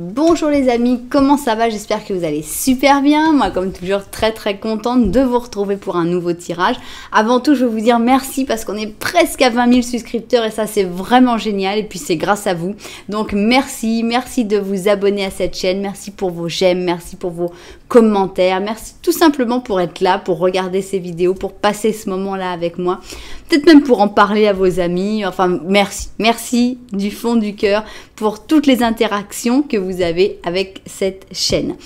Bonjour les amis, comment ça va? J'espère que vous allez super bien. Moi, comme toujours, très contente de vous retrouver pour un nouveau tirage. Avant tout, je veux vous dire merci parce qu'on est presque à 20 000 souscripteurs et ça, c'est vraiment génial. Et puis, c'est grâce à vous. Donc, merci de vous abonner à cette chaîne. Merci pour vos j'aime, merci pour vos commentaires. Merci tout simplement pour être là, pour regarder ces vidéos, pour passer ce moment-là avec moi. Peut-être même pour en parler à vos amis. Enfin, merci du fond du cœur pour toutes les interactions que vous avez avec cette chaîne.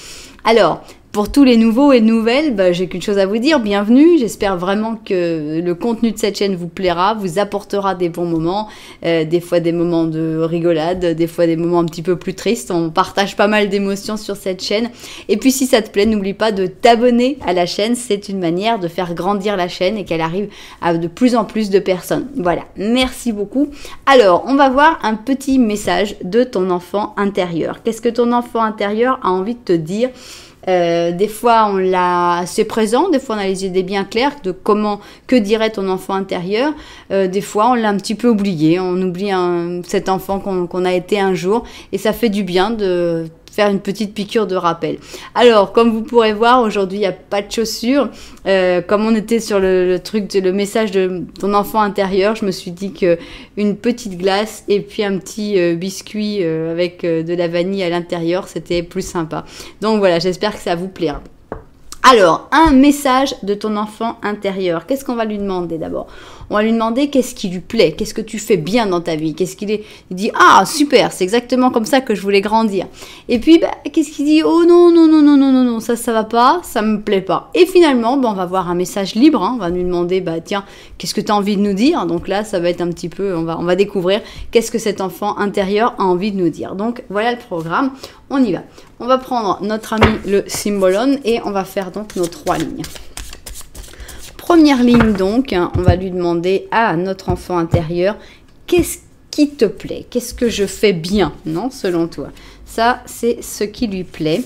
Alors, pour tous les nouveaux et nouvelles, j'ai qu'une chose à vous dire, bienvenue. J'espère vraiment que le contenu de cette chaîne vous plaira, vous apportera des bons moments, des fois des moments de rigolade, des fois des moments un petit peu plus tristes. On partage pas mal d'émotions sur cette chaîne. Et puis si ça te plaît, n'oublie pas de t'abonner à la chaîne. C'est une manière de faire grandir la chaîne et qu'elle arrive à de plus en plus de personnes. Voilà, merci beaucoup. Alors, on va voir un petit message de ton enfant intérieur. Qu'est-ce que ton enfant intérieur a envie de te dire ? Des fois on l'a assez présent, des fois on a les idées bien claires de que dirait ton enfant intérieur, des fois on l'a un petit peu oublié, on oublie cet enfant qu'on a été un jour et ça fait du bien de faire une petite piqûre de rappel. Alors, comme vous pourrez voir, aujourd'hui, il n'y a pas de chaussures. Comme on était sur le message de ton enfant intérieur, je me suis dit que une petite glace et puis un petit biscuit avec de la vanille à l'intérieur, c'était plus sympa. Donc voilà, j'espère que ça vous plaira. Alors, un message de ton enfant intérieur. Qu'est-ce qu'on va lui demander d'abord? On va lui demander qu'est-ce qui lui plaît, qu'est-ce que tu fais bien dans ta vie, il dit ah super, c'est exactement comme ça que je voulais grandir. Et puis qu'est-ce qu'il dit? Oh non, ça va pas, ça me plaît pas. Et finalement, on va voir un message libre, hein, on va lui demander tiens, qu'est-ce que tu as envie de nous dire? Donc là, ça va être un petit peu, on va découvrir qu'est-ce que cet enfant intérieur a envie de nous dire. Donc voilà le programme, on y va. On va prendre notre ami le Symbolon et on va faire donc nos 3 lignes. Première ligne donc, on va lui demander à notre enfant intérieur, qu'est-ce qui te plaît? Qu'est-ce que je fais bien, non, selon toi? Ça, c'est ce qui lui plaît.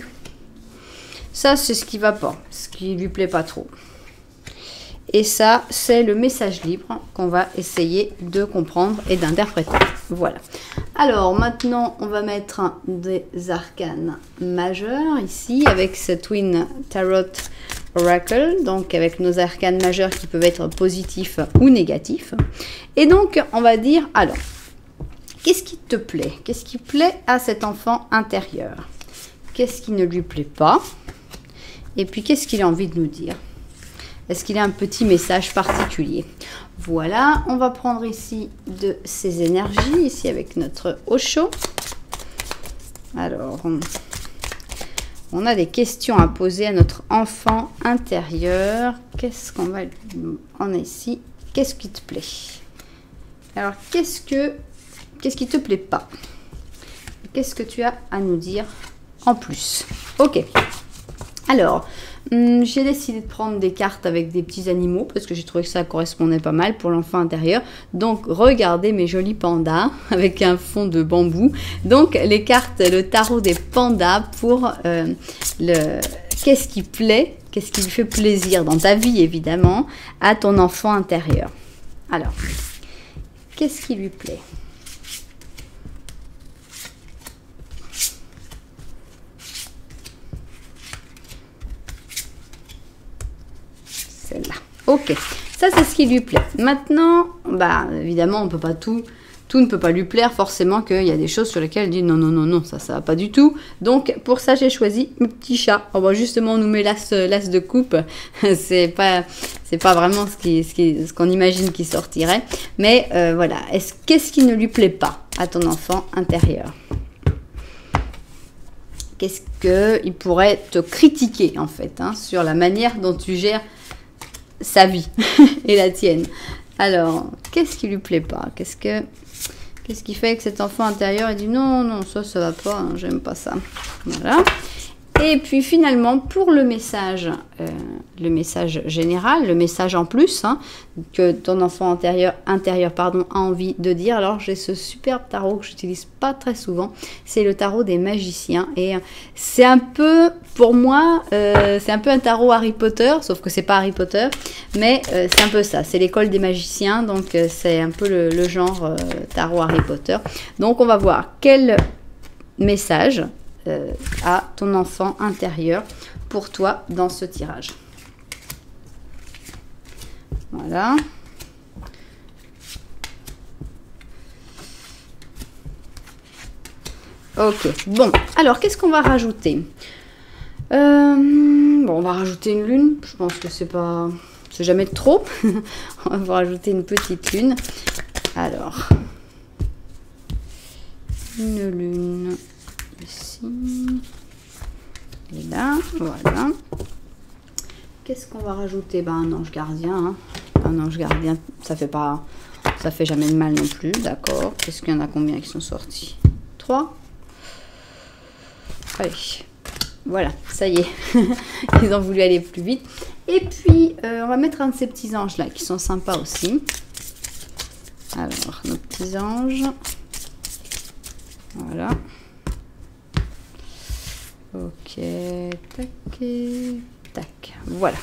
Ça, c'est ce qui va pas, ce qui lui plaît pas trop. Et ça, c'est le message libre qu'on va essayer de comprendre et d'interpréter. Voilà. Alors, maintenant, on va mettre des arcanes majeurs ici avec ce Twin Tarot Oracle, donc avec nos arcanes majeurs qui peuvent être positifs ou négatifs. Et donc, on va dire, alors, qu'est-ce qui te plaît? Qu'est-ce qui plaît à cet enfant intérieur? Qu'est-ce qui ne lui plaît pas? Et puis, qu'est-ce qu'il a envie de nous dire? Est-ce qu'il a un petit message particulier? Voilà, on va prendre ici de ces énergies, ici avec notre Osho. Alors, on a des questions à poser à notre enfant intérieur. Qu'est-ce qu'on va lui... On a ici, qu'est-ce qui te plaît? Alors, qu'est-ce qui te plaît pas? Qu'est-ce que tu as à nous dire en plus? Ok. Alors, j'ai décidé de prendre des cartes avec des petits animaux parce que j'ai trouvé que ça correspondait pas mal pour l'enfant intérieur. Donc, regardez mes jolis pandas avec un fond de bambou. Donc, les cartes, le tarot des pandas pour qu'est-ce qui plaît, qu'est-ce qui lui fait plaisir dans ta vie, évidemment, à ton enfant intérieur. Alors, qu'est-ce qui lui plaît? Celle-là. Ok, ça c'est ce qui lui plaît. Maintenant, évidemment, on peut pas tout ne peut pas lui plaire, forcément qu'il y a des choses sur lesquelles elle dit non, ça va pas du tout. Donc pour ça, j'ai choisi mon petit chat. On va justement nous met l'as de coupe. c'est pas vraiment ce qu'on imagine qui sortirait. Mais voilà, qu'est-ce qui ne lui plaît pas à ton enfant intérieur? Qu'est-ce qu'il pourrait te critiquer en fait, hein, sur la manière dont tu gères sa vie et la tienne. Alors, qu'est-ce qui lui plaît pas? Qu'est-ce qui fait que cet enfant intérieur il dit non, ça va pas, hein, j'aime pas ça. Voilà. Et puis finalement, pour le message général, le message en plus, hein, que ton enfant intérieur a envie de dire. Alors j'ai ce superbe tarot que j'utilise pas très souvent, c'est le tarot des magiciens. Et c'est un peu, pour moi, c'est un peu un tarot Harry Potter, sauf que c'est pas Harry Potter, mais c'est un peu ça, c'est l'école des magiciens, donc c'est un peu le genre tarot Harry Potter. Donc on va voir quel message à ton enfant intérieur pour toi dans ce tirage. Voilà. Ok, bon, alors qu'est-ce qu'on va rajouter? Bon, on va rajouter une lune, je pense que c'est jamais trop. On va rajouter une petite lune. Alors, une lune ici et là, voilà. Qu'est-ce qu'on va rajouter? Ben, un ange gardien, hein. Un ange gardien, ça fait jamais de mal non plus, d'accord. Qu'est-ce qu'il y en a combien qui sont sortis? 3. Allez, voilà, ça y est, ils ont voulu aller plus vite. Et puis, on va mettre un de ces petits anges là qui sont sympas aussi. Alors, nos petits anges. Voilà. Ok, tac, tac, voilà.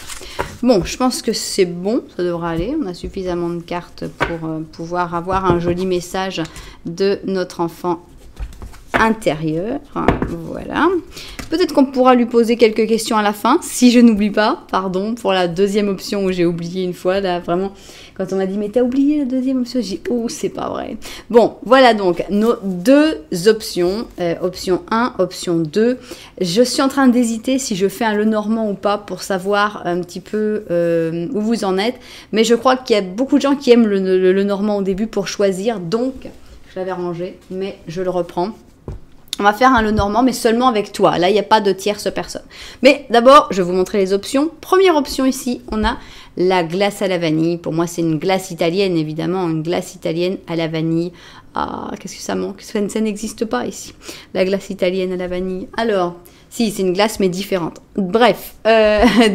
Bon, je pense que c'est bon, ça devrait aller. On a suffisamment de cartes pour pouvoir avoir un joli message de notre enfant intérieur. Voilà. Peut-être qu'on pourra lui poser quelques questions à la fin, si je n'oublie pas. Pardon pour la deuxième option où j'ai oublié une fois. Là, vraiment, quand on m'a dit, mais t'as oublié la deuxième option, j'ai dit, oh, c'est pas vrai. Bon, voilà donc nos deux options. Option 1, option 2. Je suis en train d'hésiter si je fais un Lenormand ou pas pour savoir un petit peu où vous en êtes. Mais je crois qu'il y a beaucoup de gens qui aiment le Lenormand au début pour choisir. Donc, je l'avais rangé, mais je le reprends. On va faire un Lenormand, mais seulement avec toi. Là, il n'y a pas de tierce personne. Mais d'abord, je vais vous montrer les options. Première option ici, on a la glace à la vanille. Pour moi, c'est une glace italienne, évidemment. Une glace italienne à la vanille. Ah, qu'est-ce que ça manque? Ça n'existe pas ici. La glace italienne à la vanille. Alors, si, c'est une glace, mais différente. Bref,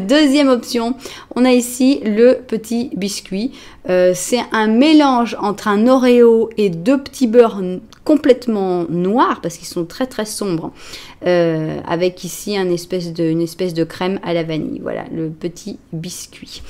deuxième option, on a ici le petit biscuit. C'est un mélange entre un Oreo et deux petits beurres complètement noirs, parce qu'ils sont très très sombres, avec ici une espèce de crème à la vanille. Voilà, le petit biscuit.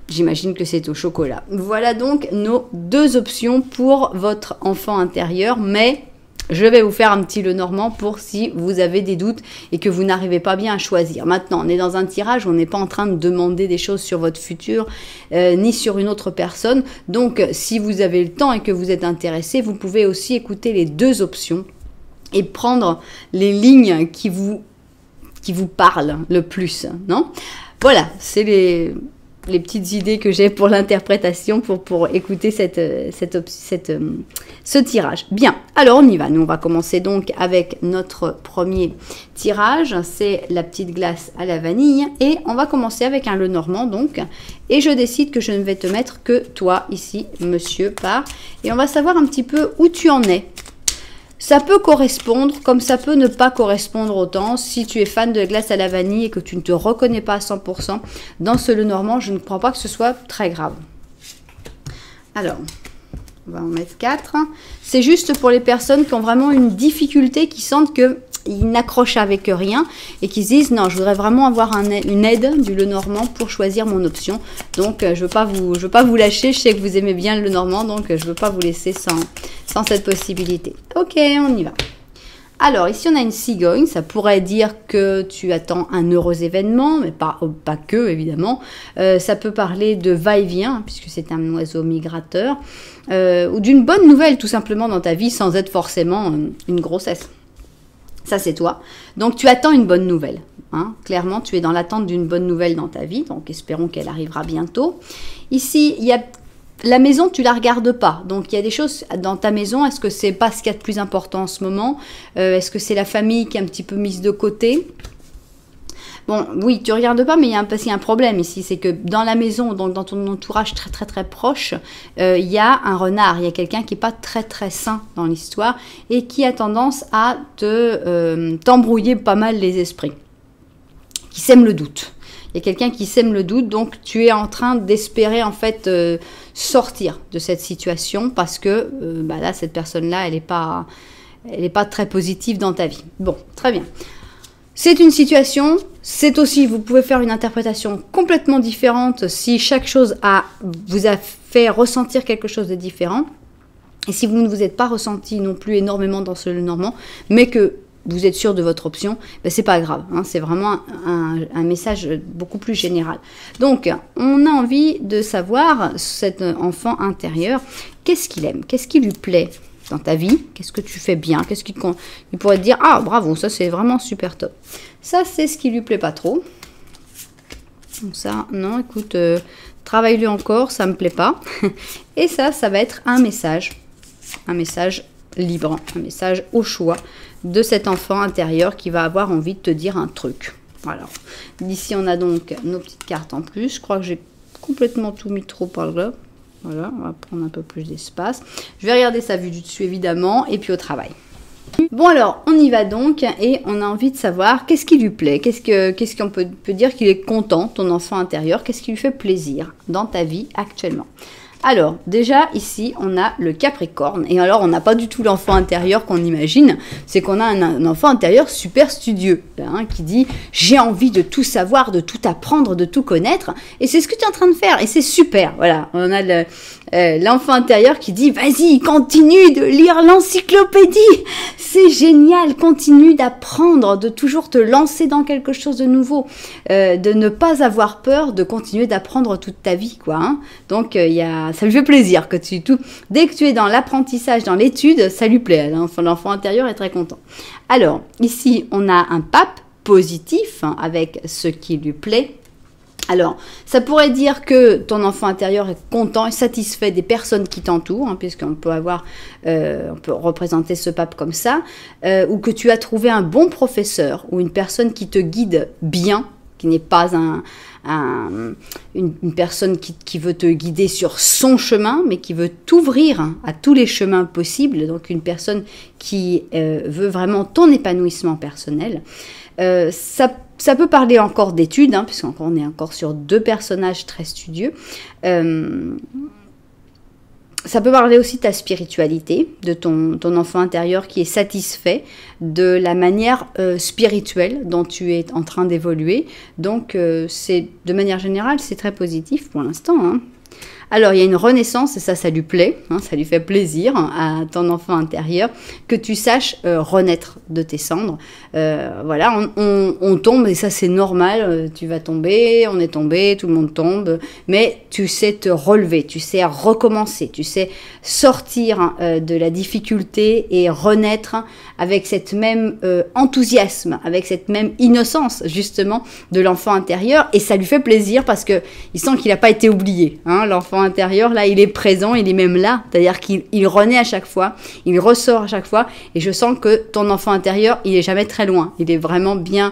J'imagine que c'est au chocolat. Voilà donc nos deux options pour votre enfant intérieur, mais je vais vous faire un petit Lenormand pour si vous avez des doutes et que vous n'arrivez pas bien à choisir. Maintenant, on est dans un tirage, on n'est pas en train de demander des choses sur votre futur ni sur une autre personne. Donc, si vous avez le temps et que vous êtes intéressé, vous pouvez aussi écouter les deux options et prendre les lignes qui vous parlent le plus, non? Voilà, c'est les petites idées que j'ai pour l'interprétation, pour écouter ce tirage. Bien, alors on y va. Nous, on va commencer donc avec notre premier tirage. C'est la petite glace à la vanille. Et on va commencer avec un Lenormand, donc. Et je décide que je ne vais te mettre que toi, ici, monsieur, par. Et on va savoir un petit peu où tu en es. Ça peut correspondre, comme ça peut ne pas correspondre autant. Si tu es fan de glace à la vanille et que tu ne te reconnais pas à 100% dans ce Lenormand, je ne crois pas que ce soit très grave. Alors, on va en mettre 4. C'est juste pour les personnes qui ont vraiment une difficulté, qui sentent qu'ils n'accrochent avec rien et qui se disent, non, je voudrais vraiment avoir une aide du Lenormand pour choisir mon option. Donc, je ne veux pas vous lâcher. Je sais que vous aimez bien le Lenormand, donc je ne veux pas vous laisser sans cette possibilité. Ok, on y va. Alors, ici, on a une cigogne. Ça pourrait dire que tu attends un heureux événement, mais pas que, évidemment. Ça peut parler de va-et-vient, puisque c'est un oiseau migrateur, ou d'une bonne nouvelle, tout simplement, dans ta vie, sans être forcément une grossesse. Ça, c'est toi. Donc, tu attends une bonne nouvelle. Hein. Clairement, tu es dans l'attente d'une bonne nouvelle dans ta vie. Donc, espérons qu'elle arrivera bientôt. Ici, il y a la maison, tu la regardes pas. Donc, il y a des choses dans ta maison. Est-ce que c'est pas ce qu'il y a de plus important en ce moment? Est-ce que c'est la famille qui est un petit peu mise de côté? Bon, oui, tu regardes pas, mais il y a un problème ici. C'est que dans la maison, donc dans ton entourage très, très, très proche, il y a un renard. Il y a quelqu'un qui est pas très, très sain dans l'histoire et qui a tendance à t'embrouiller pas mal les esprits. Qui sème le doute. Il y a quelqu'un qui sème le doute, donc tu es en train d'espérer en fait sortir de cette situation parce que là, cette personne-là, elle n'est pas très positive dans ta vie. Bon, très bien. C'est une situation, c'est aussi, vous pouvez faire une interprétation complètement différente si chaque chose vous a fait ressentir quelque chose de différent. Et si vous ne vous êtes pas ressenti non plus énormément dans ce Lenormand, mais que vous êtes sûr de votre option, ben c'est pas grave, hein, c'est vraiment un message beaucoup plus général. Donc, on a envie de savoir, cet enfant intérieur, qu'est-ce qu'il aime, qu'est-ce qui lui plaît dans ta vie, qu'est-ce que tu fais bien, qu'est-ce qu'il pourrait te dire, ah bravo, ça c'est vraiment super top. Ça, c'est ce qui lui plaît pas trop. Donc ça, non, écoute, travaille-le encore, ça me plaît pas. Et ça va être un message libre, un message au choix de cet enfant intérieur qui va avoir envie de te dire un truc. Voilà. D'ici, on a donc nos petites cartes en plus. Je crois que j'ai complètement tout mis trop par là. Voilà, on va prendre un peu plus d'espace. Je vais regarder sa vue du dessus, évidemment, et puis au travail. Bon alors, on y va donc et on a envie de savoir qu'est-ce qui lui plaît, qu'est-ce qu'on peut dire qu'il est content, ton enfant intérieur, qu'est-ce qui lui fait plaisir dans ta vie actuellement. Alors, déjà, ici, on a le Capricorne. Et alors, on n'a pas du tout l'enfant intérieur qu'on imagine. C'est qu'on a un enfant intérieur super studieux, hein, qui dit « J'ai envie de tout savoir, de tout apprendre, de tout connaître. » Et c'est ce que tu es en train de faire. Et c'est super. Voilà, on a l'enfant intérieur qui dit « Vas-y, continue de lire l'encyclopédie. C'est génial. Continue d'apprendre, de toujours te lancer dans quelque chose de nouveau. De ne pas avoir peur, de continuer d'apprendre toute ta vie. » quoi. Hein. Donc, ça lui fait plaisir que dès que tu es dans l'apprentissage, dans l'étude, ça lui plaît. L'enfant intérieur est très content. Alors, ici, on a un pape positif, hein, avec ce qui lui plaît. Alors, ça pourrait dire que ton enfant intérieur est content et satisfait des personnes qui t'entourent, hein, puisqu'on peut on peut représenter ce pape comme ça, ou que tu as trouvé un bon professeur ou une personne qui te guide bien, qui n'est pas une personne qui veut te guider sur son chemin, mais qui veut t'ouvrir à tous les chemins possibles, donc une personne qui veut vraiment ton épanouissement personnel. Ça peut parler encore d'études, hein, puisqu'on est encore sur deux personnages très studieux. Ça peut parler aussi de ta spiritualité, de ton enfant intérieur qui est satisfait de la manière spirituelle dont tu es en train d'évoluer. Donc, de manière générale, c'est très positif pour l'instant. Hein. Alors, il y a une renaissance, et ça lui plaît, hein, ça lui fait plaisir à ton enfant intérieur, que tu saches renaître de tes cendres. Voilà, on tombe, et ça c'est normal, tu vas tomber, on est tombé, tout le monde tombe, mais tu sais te relever, tu sais recommencer, tu sais sortir de la difficulté et renaître avec cette même enthousiasme, avec cette même innocence, justement, de l'enfant intérieur, et ça lui fait plaisir parce que il sent qu'il n'a pas été oublié, hein, l'enfant intérieur, là, il est présent, il est même là, c'est-à-dire qu'il renaît à chaque fois, il ressort à chaque fois, et je sens que ton enfant intérieur, il est jamais très loin, il est vraiment bien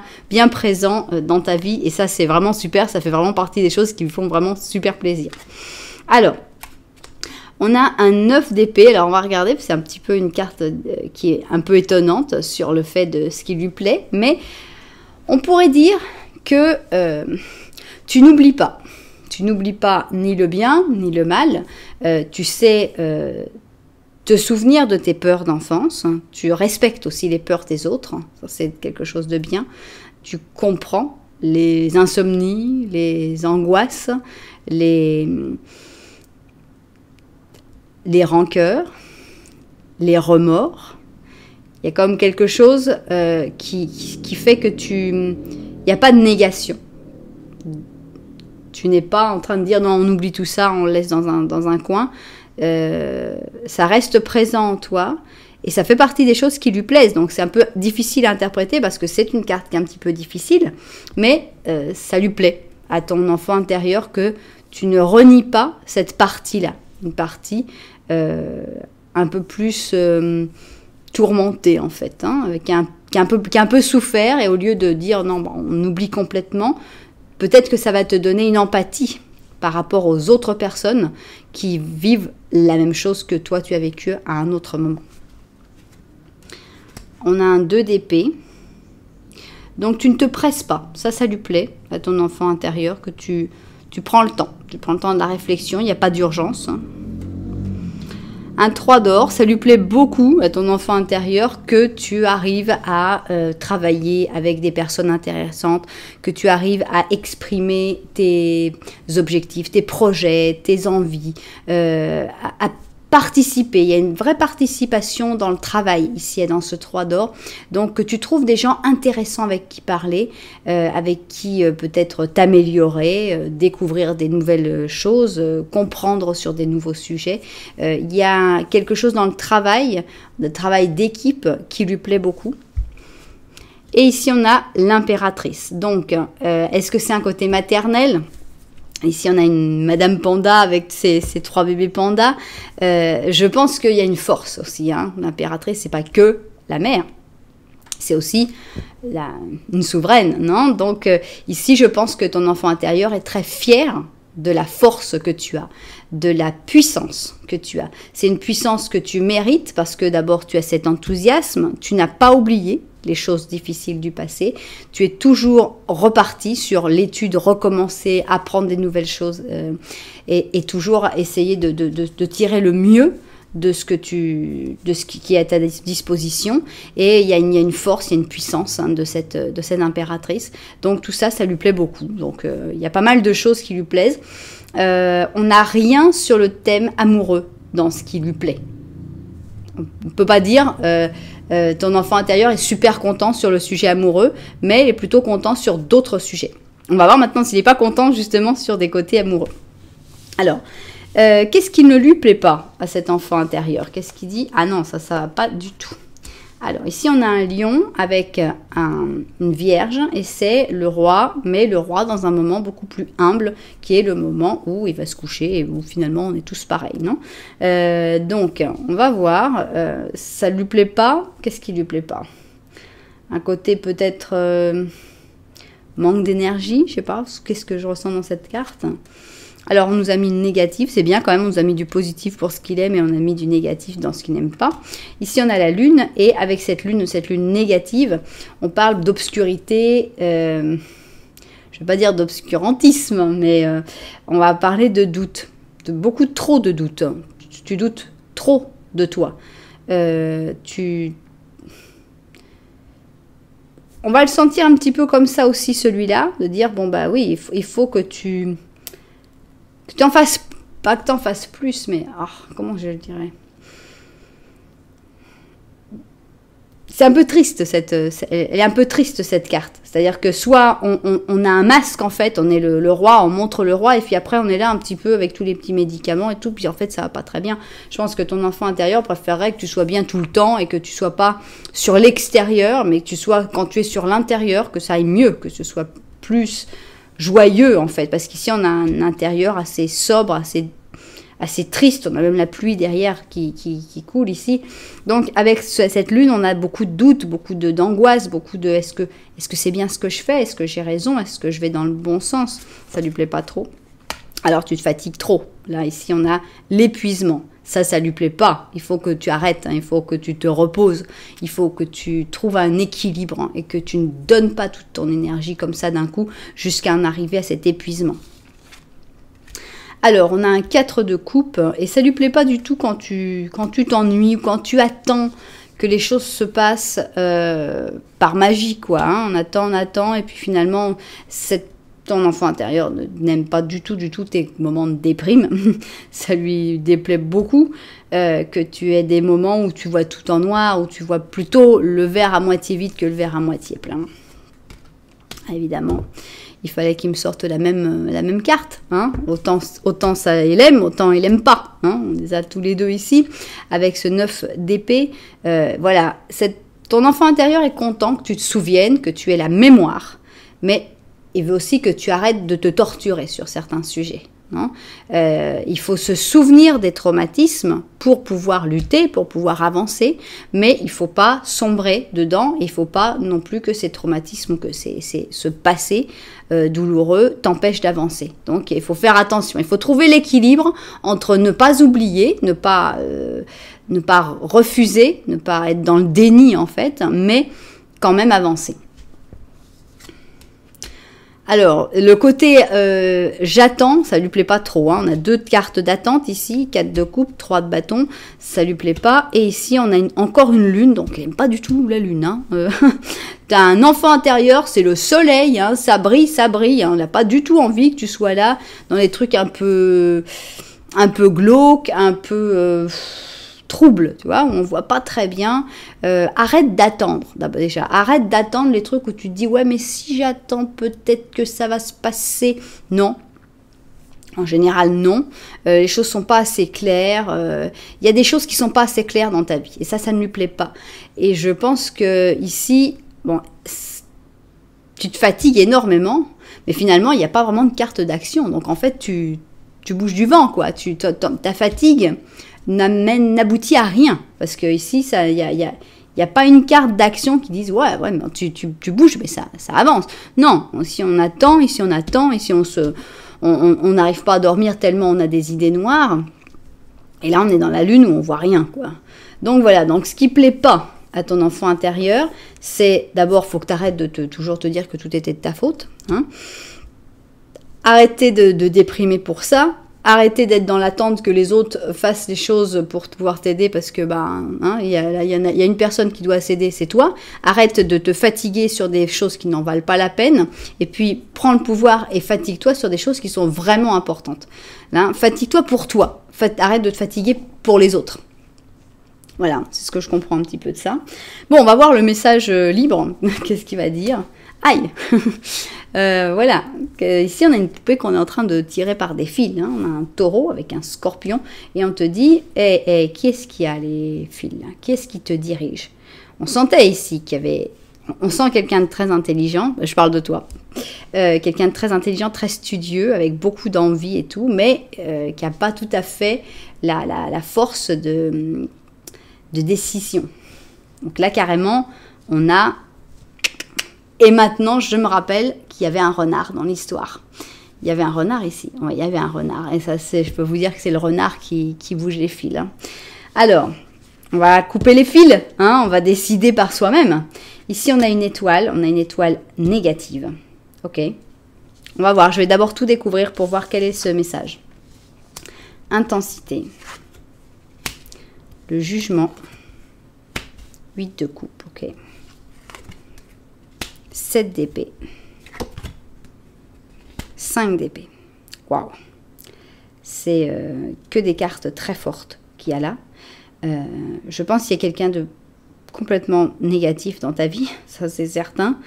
présent dans ta vie, et ça, c'est vraiment super, ça fait vraiment partie des choses qui lui font vraiment super plaisir. Alors, on a un 9 d'épée, alors on va regarder, c'est un petit peu une carte qui est un peu étonnante sur le fait de ce qui lui plaît, mais on pourrait dire que tu n'oublies pas. Tu n'oublies pas ni le bien, ni le mal. Tu sais te souvenir de tes peurs d'enfance. Tu respectes aussi les peurs des autres. Ça, c'est quelque chose de bien. Tu comprends les insomnies, les angoisses, les rancœurs, les remords. Il y a comme quelque chose qui fait que il n'y a pas de négation. Tu n'es pas en train de dire non, on oublie tout ça, on le laisse dans un coin. Ça reste présent en toi et ça fait partie des choses qui lui plaisent. Donc c'est un peu difficile à interpréter parce que c'est une carte qui est un petit peu difficile, mais ça lui plaît à ton enfant intérieur que tu ne renies pas cette partie-là, une partie un peu plus tourmentée en fait, hein, qui a un peu souffert, et au lieu de dire non, on oublie complètement, peut-être que ça va te donner une empathie par rapport aux autres personnes qui vivent la même chose que toi, tu as vécu à un autre moment. On a un 2 d'épée. Donc, tu ne te presses pas. Ça lui plaît à ton enfant intérieur, que tu prends le temps. Tu prends le temps de la réflexion, il n'y a pas d'urgence. Un 3 d'or, ça lui plaît beaucoup à ton enfant intérieur que tu arrives à travailler avec des personnes intéressantes, que tu arrives à exprimer tes objectifs, tes projets, tes envies, à participer. Il y a une vraie participation dans le travail ici et dans ce 3 d'or. Donc que tu trouves des gens intéressants avec qui parler, avec qui peut-être t'améliorer, découvrir des nouvelles choses, comprendre sur des nouveaux sujets. Il y a quelque chose dans le travail d'équipe qui lui plaît beaucoup. Et ici on a l'impératrice. Donc est-ce que c'est un côté maternel ? Ici, on a une Madame Panda avec ses 3 bébés pandas. Je pense qu'il y a une force aussi. Hein. L'impératrice, c'est pas que la mère. C'est aussi une souveraine, non? Donc, ici, je pense que ton enfant intérieur est très fier de la force que tu as, de la puissance que tu as. C'est une puissance que tu mérites parce que d'abord, tu as cet enthousiasme. Tu n'as pas oublié les choses difficiles du passé. Tu es toujours reparti sur l'étude, recommencer, apprendre des nouvelles choses et toujours essayer de tirer le mieux de ce qui est à ta disposition. Et il y a une force, il y a une puissance de cette impératrice. Donc tout ça, ça lui plaît beaucoup. Donc il y a pas mal de choses qui lui plaisent. On n'a rien sur le thème amoureux dans ce qui lui plaît. On ne peut pas dire ton enfant intérieur est super content sur le sujet amoureux, mais il est plutôt content sur d'autres sujets. On va voir maintenant s'il n'est pas content justement sur des côtés amoureux. Alors, qu'est-ce qui ne lui plaît pas à cet enfant intérieur? Qu'est-ce qu'il dit? Ah non, ça va pas du tout. Alors ici on a un lion avec une vierge et c'est le roi, mais le roi dans un moment beaucoup plus humble qui est le moment où il va se coucher et où finalement on est tous pareils, non? Donc on va voir, ça lui plaît pas, qu'est-ce qui lui plaît pas? Un côté peut-être manque d'énergie, je sais pas, qu'est-ce que je ressens dans cette carte? Alors, on nous a mis une négative, c'est bien quand même, on nous a mis du positif pour ce qu'il aime et on a mis du négatif dans ce qu'il n'aime pas. Ici, on a la lune et avec cette lune négative, on parle d'obscurité, je ne vais pas dire d'obscurantisme, mais on va parler de doute, trop de doute. Tu doutes trop de toi. On va le sentir un petit peu comme ça aussi, celui-là, de dire, bon bah oui, il faut que tu en fasses, pas que tu en fasses plus, mais comment je le dirais? C'est un peu triste, elle est un peu triste cette carte. C'est-à-dire que soit on a un masque en fait, on est le roi, on montre le roi, et puis après on est là un petit peu avec tous les petits médicaments et tout, puis en fait ça va pas très bien. Je pense que ton enfant intérieur préférerait que tu sois bien tout le temps et que tu sois pas sur l'extérieur, mais que tu sois, quand tu es sur l'intérieur, que ça aille mieux, que ce soit plus joyeux en fait, parce qu'ici on a un intérieur assez sobre, assez triste, on a même la pluie derrière qui coule ici. Donc avec cette lune, on a beaucoup de doutes, beaucoup d'angoisse, beaucoup de est-ce que c'est bien ce que je fais, est-ce que j'ai raison, est-ce que je vais dans le bon sens? Ça lui plaît pas trop. Alors tu te fatigues trop. Là ici on a l'épuisement. Ça lui plaît pas. Il faut que tu arrêtes, il faut que tu te reposes, il faut que tu trouves un équilibre et que tu ne donnes pas toute ton énergie comme ça d'un coup jusqu'à en arriver à cet épuisement. Alors, on a un 4 de coupe et ça lui plaît pas du tout quand tu t'ennuies ou quand tu attends que les choses se passent par magie, quoi. On attend et puis finalement, ton enfant intérieur n'aime pas du tout tes moments de déprime. Ça lui déplaît beaucoup que tu aies des moments où tu vois tout en noir, où tu vois plutôt le verre à moitié vide que le verre à moitié plein. Évidemment, il fallait qu'il me sorte la même carte. Hein. Autant ça il aime, autant il aime pas. Hein. On les a tous les deux ici, avec ce 9 d'épée. Voilà, ton enfant intérieur est content que tu te souviennes, que tu aies la mémoire. Mais il veut aussi que tu arrêtes de te torturer sur certains sujets. Non, il faut se souvenir des traumatismes pour pouvoir lutter, pour pouvoir avancer, mais il ne faut pas sombrer dedans, il ne faut pas non plus que ces traumatismes, que ce passé douloureux t'empêche d'avancer. Donc il faut faire attention, il faut trouver l'équilibre entre ne pas oublier, ne pas refuser, ne pas être dans le déni en fait, mais quand même avancer. Alors, le côté j'attends, ça lui plaît pas trop. Hein. On a 2 cartes d'attente ici, 4 de coupe, 3 de bâton, ça lui plaît pas. Et ici, on a encore une lune, donc elle n'aime pas du tout la lune. Hein. Tu as un enfant intérieur, c'est le soleil, hein, ça brille. Hein. On n'a pas du tout envie que tu sois là dans les trucs un peu un peu glauque, un peu trouble, tu vois, où on voit pas très bien. Arrête d'attendre, déjà. Arrête d'attendre les trucs où tu te dis, ouais, mais si j'attends, peut-être que ça va se passer. Non. En général, non. Les choses sont pas assez claires. Il y a des choses qui sont pas assez claires dans ta vie. Et ça ne lui plaît pas. Et je pense que ici, bon, tu te fatigues énormément, mais finalement, il n'y a pas vraiment de carte d'action. Donc, en fait, tu bouges du vent, quoi. Ta fatigue n'aboutit à rien. Parce que ici, il y a pas une carte d'action qui dise ouais mais tu bouges, mais ça avance. Non, ici on attend, ici on n'arrive pas à dormir tellement on a des idées noires. Et là, on est dans la lune où on voit rien, quoi. Donc voilà, donc ce qui plaît pas à ton enfant intérieur, c'est d'abord, faut que tu arrêtes de toujours te dire que tout était de ta faute. Hein. Arrêtez de déprimer pour ça. Arrêtez d'être dans l'attente que les autres fassent les choses pour pouvoir t'aider parce que il y a une personne qui doit s'aider, c'est toi. Arrête de te fatiguer sur des choses qui n'en valent pas la peine et puis prends le pouvoir et fatigue-toi sur des choses qui sont vraiment importantes. Là, fatigue-toi pour toi. Arrête de te fatiguer pour les autres. Voilà, c'est ce que je comprends un petit peu de ça. Bon, on va voir le message libre. Qu'est-ce qu'il va dire ? Aïe. Voilà, ici on a une poupée qu'on est en train de tirer par des fils, hein. On a un taureau avec un scorpion et on te dit qui est-ce qui a les fils là? Qui est-ce qui te dirige? On sentait ici on sent quelqu'un de très intelligent, je parle de toi, quelqu'un de très intelligent, très studieux, avec beaucoup d'envie et tout, mais qui n'a pas tout à fait la force de décision. Donc là carrément on a... Et maintenant, je me rappelle qu'il y avait un renard dans l'histoire. Il y avait un renard ici. Ouais, il y avait un renard. Et ça, je peux vous dire que c'est le renard qui bouge les fils. Hein. Alors, on va couper les fils. Hein, on va décider par soi-même. Ici, on a une étoile. On a une étoile négative. Ok. On va voir. Je vais d'abord tout découvrir pour voir quel est ce message. Intensité. Le jugement. 8 de coupe. Ok. 7 d'épée, 5 d'épée. Waouh! C'est que des cartes très fortes qu'il y a là. Je pense qu'il y a quelqu'un de complètement négatif dans ta vie, ça c'est certain.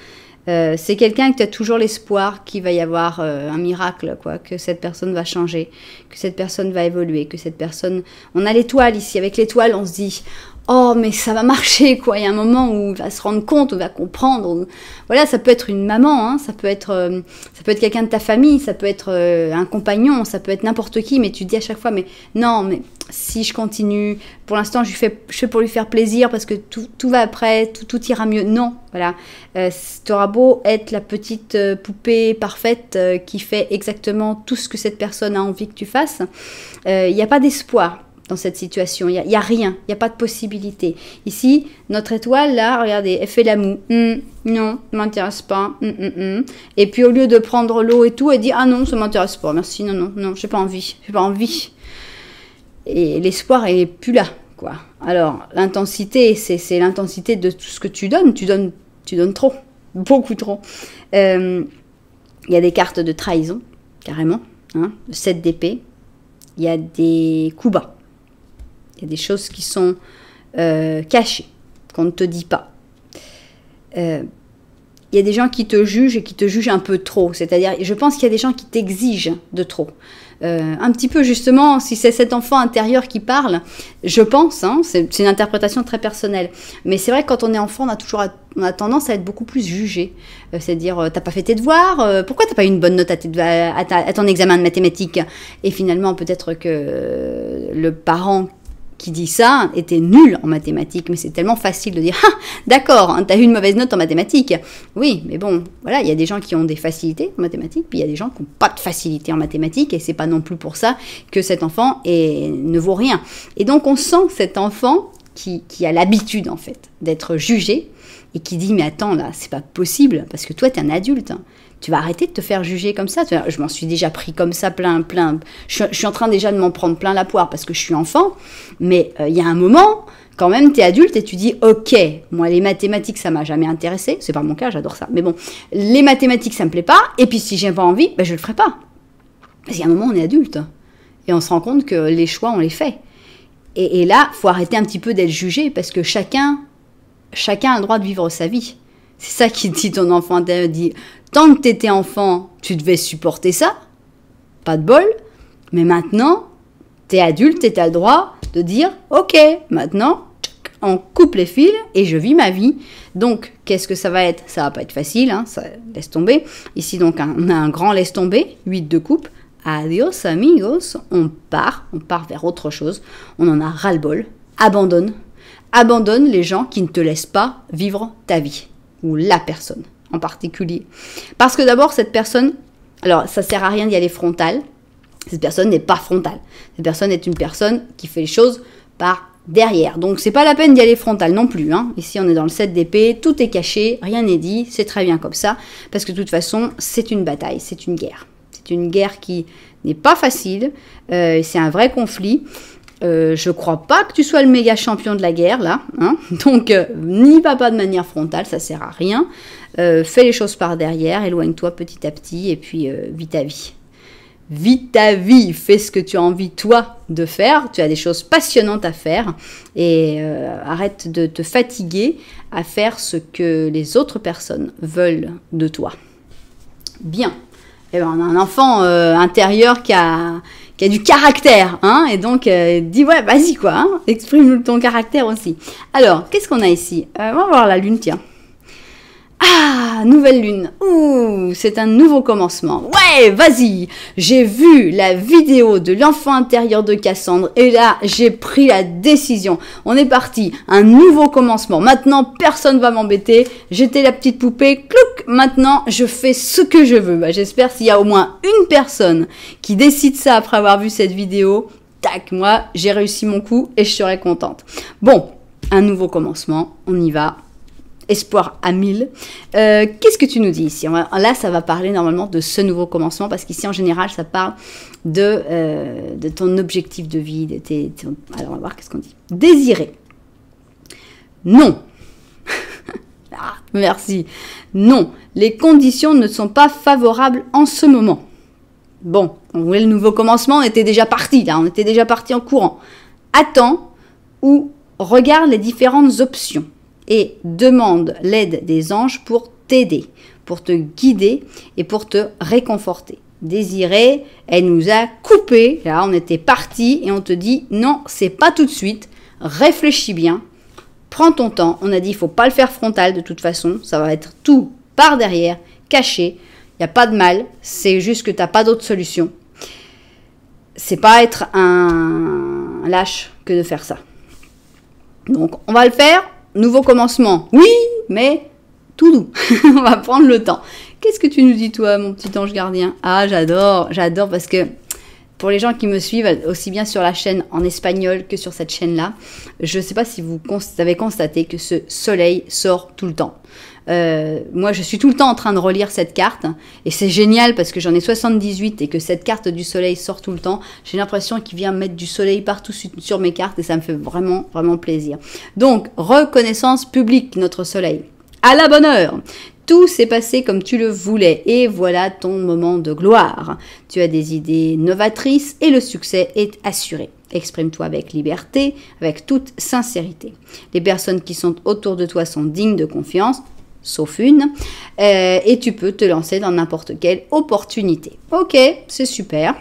C'est quelqu'un que tu as toujours l'espoir qu'il va y avoir un miracle, quoi, que cette personne va changer, que cette personne va évoluer, que cette personne... On a l'étoile ici, avec l'étoile on se dit... Oh, mais ça va marcher, quoi. Il y a un moment où il va se rendre compte, où il va comprendre. Voilà, ça peut être une maman, hein, ça peut être quelqu'un de ta famille, ça peut être un compagnon, ça peut être n'importe qui, mais tu te dis à chaque fois, mais non, mais si je continue, pour l'instant, je fais pour lui faire plaisir parce que tout va après, tout ira mieux. Non, voilà. Tu auras beau être la petite poupée parfaite qui fait exactement tout ce que cette personne a envie que tu fasses, il n'y a pas d'espoir. Dans cette situation, il y a rien, il n'y a pas de possibilité. Ici, notre étoile, là, regardez, elle fait la moue. Non, ça m'intéresse pas. Et puis, au lieu de prendre l'eau et tout, elle dit, ah non, ça m'intéresse pas, merci, non, j'ai pas envie. Et l'espoir, il est plus là, quoi. Alors, l'intensité, c'est l'intensité de tout ce que tu donnes. Tu donnes trop, beaucoup trop. Il y a des cartes de trahison, carrément, hein, de 7 d'épée. Il y a des coups bas. Il y a des choses qui sont cachées, qu'on ne te dit pas. Il y a des gens qui te jugent et qui te jugent un peu trop. C'est-à-dire, je pense qu'il y a des gens qui t'exigent de trop. Un petit peu justement, si c'est cet enfant intérieur qui parle, je pense, hein, c'est une interprétation très personnelle. Mais c'est vrai que quand on est enfant, on a tendance à être beaucoup plus jugé. C'est-à-dire, t'as pas fait tes devoirs, pourquoi t'as pas eu une bonne note à ton examen de mathématiques? Et finalement, peut-être que le parent qui dit ça était nul en mathématiques, mais c'est tellement facile de dire « Ah, d'accord, hein, t'as eu une mauvaise note en mathématiques. » Oui, mais bon, voilà, il y a des gens qui ont des facilités en mathématiques, puis il y a des gens qui n'ont pas de facilité en mathématiques, et c'est pas non plus pour ça que cet enfant ne vaut rien. Et donc, on sent cet enfant qui a l'habitude, en fait, d'être jugé, et qui dit « Mais attends, là, c'est pas possible, parce que toi, t'es un adulte, hein. Tu vas arrêter de te faire juger comme ça. Je m'en suis déjà pris comme ça plein. Je suis en train déjà de m'en prendre plein la poire parce que je suis enfant. Mais il y a un moment, quand même, tu es adulte et tu dis, ok, moi les mathématiques, ça m'a jamais intéressé. C'est pas mon cas, j'adore ça. Mais bon, les mathématiques, ça me plaît pas. Et puis si j'ai pas envie, ben, je le ferai pas. Parce qu'il y a un moment, on est adulte. Et on se rend compte que les choix, on les fait. Et là, il faut arrêter un petit peu d'être jugé parce que chacun a le droit de vivre sa vie. C'est ça qui dit ton enfant intérieur, dit tant que tu étais enfant, tu devais supporter ça, pas de bol, mais maintenant, tu es adulte et tu as le droit de dire ok, maintenant, on coupe les fils et je vis ma vie. Donc, qu'est-ce que ça va être? Ça va pas être facile, hein, ça laisse tomber. Ici, donc, on a un grand laisse tomber, 8 de coupe. Adios amigos, on part vers autre chose, on en a ras-le-bol, abandonne les gens qui ne te laissent pas vivre ta vie, ou la personne en particulier. Parce que d'abord, cette personne, alors ça sert à rien d'y aller frontal, cette personne n'est pas frontale, cette personne est une personne qui fait les choses par derrière, donc c'est pas la peine d'y aller frontal non plus, hein. Ici on est dans le 7 d'épée, tout est caché, rien n'est dit, c'est très bien comme ça, parce que de toute façon, c'est une bataille, c'est une guerre. C'est une guerre qui n'est pas facile, c'est un vrai conflit. Je crois pas que tu sois le méga champion de la guerre, là. Hein, donc, n'y va pas de manière frontale, ça sert à rien. Fais les choses par derrière, éloigne-toi petit à petit, et puis vis ta vie. Vis ta vie, fais ce que tu as envie, toi, de faire. Tu as des choses passionnantes à faire. Et arrête de te fatiguer à faire ce que les autres personnes veulent de toi. Bien. Eh ben, on a un enfant intérieur qui a du caractère, hein, et donc dis ouais, vas-y quoi, hein, exprime ton caractère aussi. Alors, qu'est-ce qu'on a ici? On va voir la lune, tiens. Ah, nouvelle lune. Ouh, c'est un nouveau commencement. Ouais, vas-y. J'ai vu la vidéo de l'enfant intérieur de Cassandre et là, j'ai pris la décision. On est parti. Un nouveau commencement. Maintenant, personne va m'embêter. J'étais la petite poupée. Clouc. Maintenant, je fais ce que je veux. Bah, j'espère s'il y a au moins une personne qui décide ça après avoir vu cette vidéo. Tac, moi, j'ai réussi mon coup et je serai contente. Bon, un nouveau commencement. On y va. Espoir à 1000. Qu'est-ce que tu nous dis ici? Là, ça va parler normalement de ce nouveau commencement, parce qu'ici, en général, ça parle de ton objectif de vie. Alors, on va voir qu'est-ce qu'on dit. Désirer. Non. Ah, merci. Non. Les conditions ne sont pas favorables en ce moment. Bon, on voulait le nouveau commencement, on était déjà parti, là. On était déjà parti en courant. Attends ou regarde les différentes options. Et demande l'aide des anges pour t'aider, pour te guider et pour te réconforter. Désirée, elle nous a coupé, là on était parti et on te dit non, c'est pas tout de suite, réfléchis bien, prends ton temps. On a dit il faut pas le faire frontal de toute façon, ça va être tout par derrière, caché, il n'y a pas de mal, c'est juste que tu n'as pas d'autre solution. C'est pas être un lâche que de faire ça. Donc on va le faire. Nouveau commencement, oui, mais tout doux. On va prendre le temps. Qu'est-ce que tu nous dis, toi, mon petit ange gardien? Ah, j'adore parce que pour les gens qui me suivent, aussi bien sur la chaîne en espagnol que sur cette chaîne-là, je ne sais pas si vous avez constaté que ce soleil sort tout le temps. Moi, je suis tout le temps en train de relire cette carte et c'est génial parce que j'en ai 78 et que cette carte du soleil sort tout le temps. J'ai l'impression qu'il vient mettre du soleil partout sur mes cartes et ça me fait vraiment, vraiment plaisir. Donc, reconnaissance publique, notre soleil. À la bonne heure. Tout s'est passé comme tu le voulais et voilà ton moment de gloire. Tu as des idées novatrices et le succès est assuré. Exprime-toi avec liberté, avec toute sincérité. Les personnes qui sont autour de toi sont dignes de confiance, sauf une, et tu peux te lancer dans n'importe quelle opportunité. Ok, c'est super.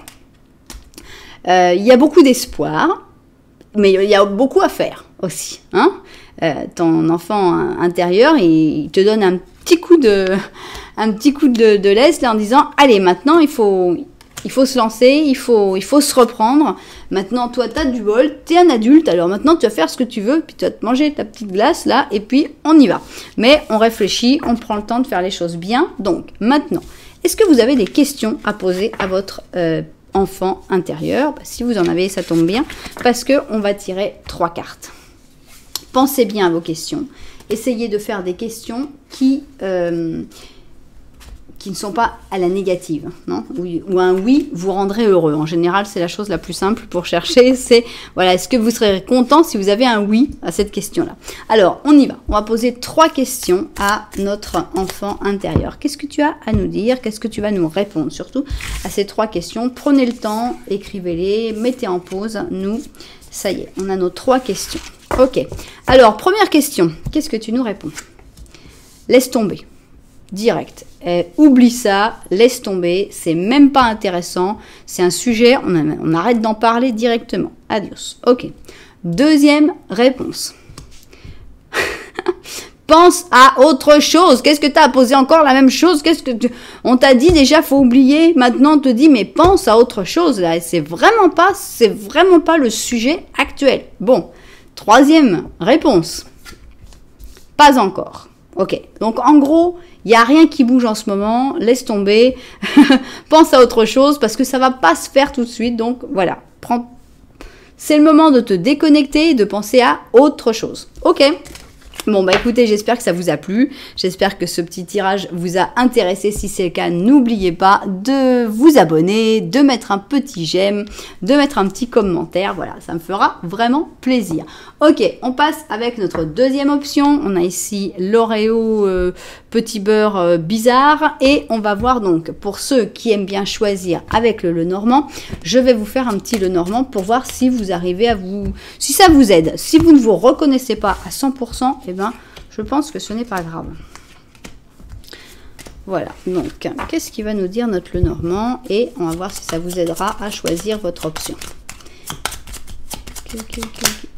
Il y a beaucoup d'espoir, mais il y a beaucoup à faire aussi. Hein, ton enfant intérieur, il te donne un petit coup de laisse là, en disant allez, maintenant il faut se lancer, il faut se reprendre. Maintenant, toi, tu as du bol, tu es un adulte, alors maintenant, tu vas faire ce que tu veux, puis tu vas te manger ta petite glace, là, et puis on y va. Mais on réfléchit, on prend le temps de faire les choses bien. Donc, maintenant, est-ce que vous avez des questions à poser à votre enfant intérieur? Si vous en avez, ça tombe bien, parce qu'on va tirer 3 cartes. Pensez bien à vos questions. Essayez de faire des questions qui qui ne sont pas à la négative, non? Ou un oui vous rendrait heureux. En général, c'est la chose la plus simple pour chercher, c'est, voilà, est-ce que vous serez content si vous avez un oui à cette question-là? Alors, on y va. On va poser 3 questions à notre enfant intérieur. Qu'est-ce que tu as à nous dire? Qu'est-ce que tu vas nous répondre? Surtout à ces 3 questions. Prenez le temps, écrivez-les, mettez en pause. Nous, ça y est, on a nos 3 questions. Ok. Alors, première question. Qu'est-ce que tu nous réponds? Laisse tomber. Direct. Oublie ça, laisse tomber, c'est même pas intéressant, c'est un sujet, on arrête d'en parler directement. Adios. Ok. Deuxième réponse. Pense à autre chose. Qu'est-ce que tu as posé encore la même chose? On t'a dit déjà, faut oublier. Maintenant, on te dit, mais pense à autre chose. Là, c'est vraiment pas le sujet actuel. Bon. Troisième réponse. Pas encore. Ok. Donc, en gros, il n'y a rien qui bouge en ce moment, laisse tomber, pense à autre chose parce que ça va pas se faire tout de suite. Donc voilà, c'est le moment de te déconnecter et de penser à autre chose. Ok. Bon, bah écoutez, j'espère que ça vous a plu. J'espère que ce petit tirage vous a intéressé. Si c'est le cas, n'oubliez pas de vous abonner, de mettre un petit j'aime, de mettre un petit commentaire. Voilà, ça me fera vraiment plaisir. Ok, on passe avec notre deuxième option. On a ici l'Oreo petit beurre bizarre. Et on va voir donc, pour ceux qui aiment bien choisir avec le Lenormand, je vais vous faire un petit Lenormand pour voir si vous arrivez à si ça vous aide. Si vous ne vous reconnaissez pas à 100%, eh ben, je pense que ce n'est pas grave. Voilà, donc, qu'est-ce qu'il va nous dire notre Lenormand? Et on va voir si ça vous aidera à choisir votre option.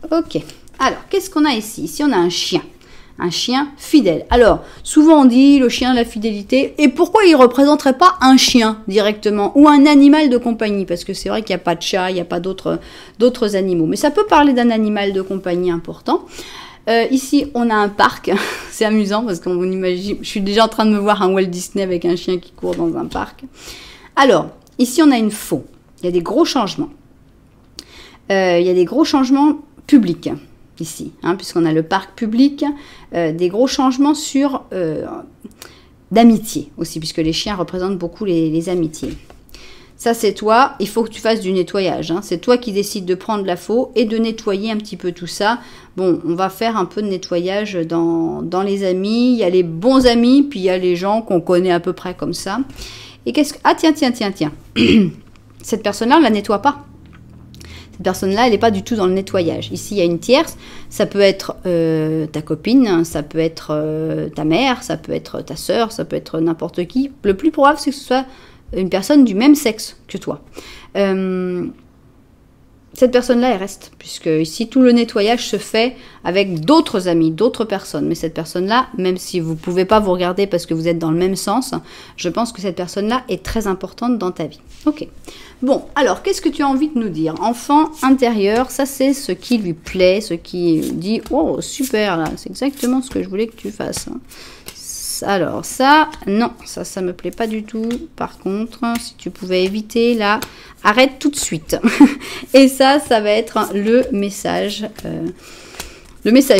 Ok, alors, qu'est-ce qu'on a ici? Ici, on a un chien. Un chien fidèle. Alors, souvent on dit le chien de la fidélité. Et pourquoi il ne représenterait pas un chien directement? Ou un animal de compagnie? Parce que c'est vrai qu'il n'y a pas de chat, il n'y a pas d'autres animaux. Mais ça peut parler d'un animal de compagnie important. Ici, on a un parc. C'est amusant parce qu'on imagine. Je suis déjà en train de me voir un Walt Disney avec un chien qui court dans un parc. Alors, ici, on a une faux. Il y a des gros changements. Il y a des gros changements publics ici, hein, puisqu'on a le parc public. Des gros changements sur d'amitié aussi, puisque les chiens représentent beaucoup les amitiés. Ça, c'est toi. Il faut que tu fasses du nettoyage. Hein. C'est toi qui décides de prendre la faux et de nettoyer un petit peu tout ça. Bon, on va faire un peu de nettoyage dans les amis. Il y a les bons amis, puis il y a les gens qu'on connaît à peu près comme ça. Et qu'est-ce que... Ah, tiens. Cette personne-là, on ne la nettoie pas. Cette personne-là, elle n'est pas du tout dans le nettoyage. Ici, il y a une tierce. Ça peut être ta copine, ça peut être ta mère, ça peut être ta sœur, ça peut être n'importe qui. Le plus probable, c'est que ce soit une personne du même sexe que toi. Cette personne-là, elle reste, puisque ici, tout le nettoyage se fait avec d'autres amis, d'autres personnes. Mais cette personne-là, même si vous ne pouvez pas vous regarder parce que vous êtes dans le même sens, je pense que cette personne-là est très importante dans ta vie. Ok. Bon, alors, qu'est-ce que tu as envie de nous dire? Enfant intérieur, ça c'est ce qui lui plaît, ce qui dit « Oh, super, là, c'est exactement ce que je voulais que tu fasses. » Alors ça, non, ça me plaît pas du tout. Par contre, si tu pouvais éviter, là, arrête tout de suite. Et ça va être le message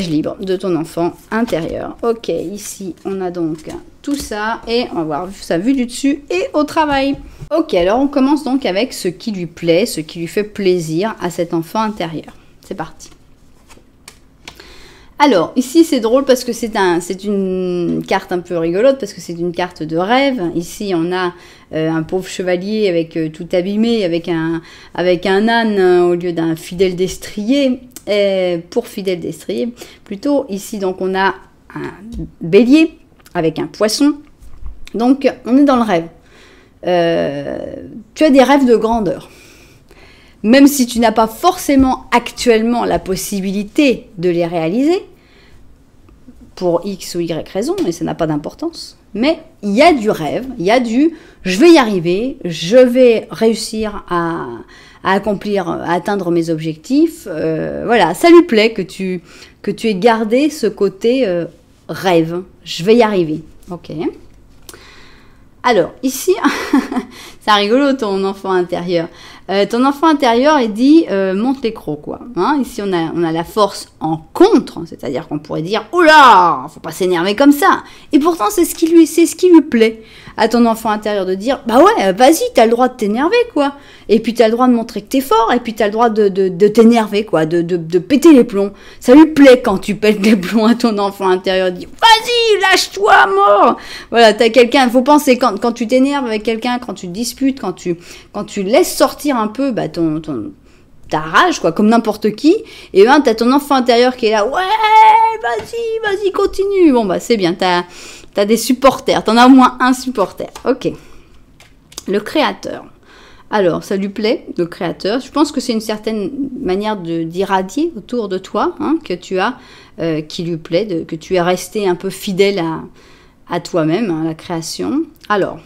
libre de ton enfant intérieur. Ok, ici, on a donc tout ça et on va voir ça vu du dessus et au travail. Ok, alors on commence donc avec ce qui lui plaît, ce qui lui fait plaisir à cet enfant intérieur. C'est parti. Alors, ici, c'est drôle parce que c'est une carte un peu rigolote, parce que c'est une carte de rêve. Ici, on a un pauvre chevalier avec tout abîmé, avec un âne au lieu d'un fidèle destrier. Pour fidèle destrier, plutôt. Ici, donc, on a un bélier avec un poisson. Donc, on est dans le rêve. Tu as des rêves de grandeur. Même si tu n'as pas forcément actuellement la possibilité de les réaliser, pour X ou Y raison, et ça n'a pas d'importance, mais il y a du rêve, il y a du « je vais y arriver, je vais réussir à accomplir, à atteindre mes objectifs ». Voilà, ça lui plaît que tu aies gardé ce côté rêve, je vais y arriver. Ok. Alors, ici, c'est rigolo ton enfant intérieur. Ton enfant intérieur, il dit monte les crocs, quoi. Hein, ici, on a la force en contre, c'est-à-dire qu'on pourrait dire oh là, faut pas s'énerver comme ça. Et pourtant, c'est ce qui lui plaît à ton enfant intérieur de dire bah ouais, vas-y, t'as le droit de t'énerver, quoi. Et puis t'as le droit de montrer que t'es fort, et puis t'as le droit de t'énerver, quoi, de péter les plombs. Ça lui plaît quand tu pètes les plombs à ton enfant intérieur. Dit vas-y, lâche-toi à mort. Voilà, t'as quelqu'un. Faut penser quand tu t'énerves avec quelqu'un, quand tu te disputes, quand tu laisses sortir un peu bah, ta rage, quoi, comme n'importe qui, et ben t'as ton enfant intérieur qui est là, ouais, vas-y, continue. Bon bah c'est bien, t'as des supporters, t'en as au moins un supporter. Ok. Le créateur. Alors, ça lui plaît, le créateur. Je pense que c'est une certaine manière d'irradier autour de toi, hein, que tu as, qui lui plaît, que tu es resté un peu fidèle à toi-même, à la création. Alors,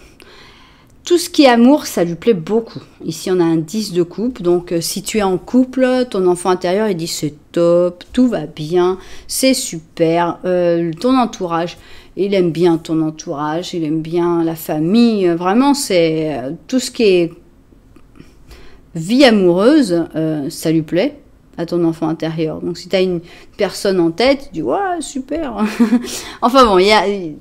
tout ce qui est amour, ça lui plaît beaucoup. Ici, on a un 10 de coupe. Donc, si tu es en couple, ton enfant intérieur, il dit c'est top, tout va bien, c'est super. Ton entourage, il aime bien ton entourage, il aime bien la famille. Vraiment, c'est tout ce qui est vie amoureuse, ça lui plaît à ton enfant intérieur. Donc, si tu as une personne en tête, tu dis ouais, super. Enfin bon,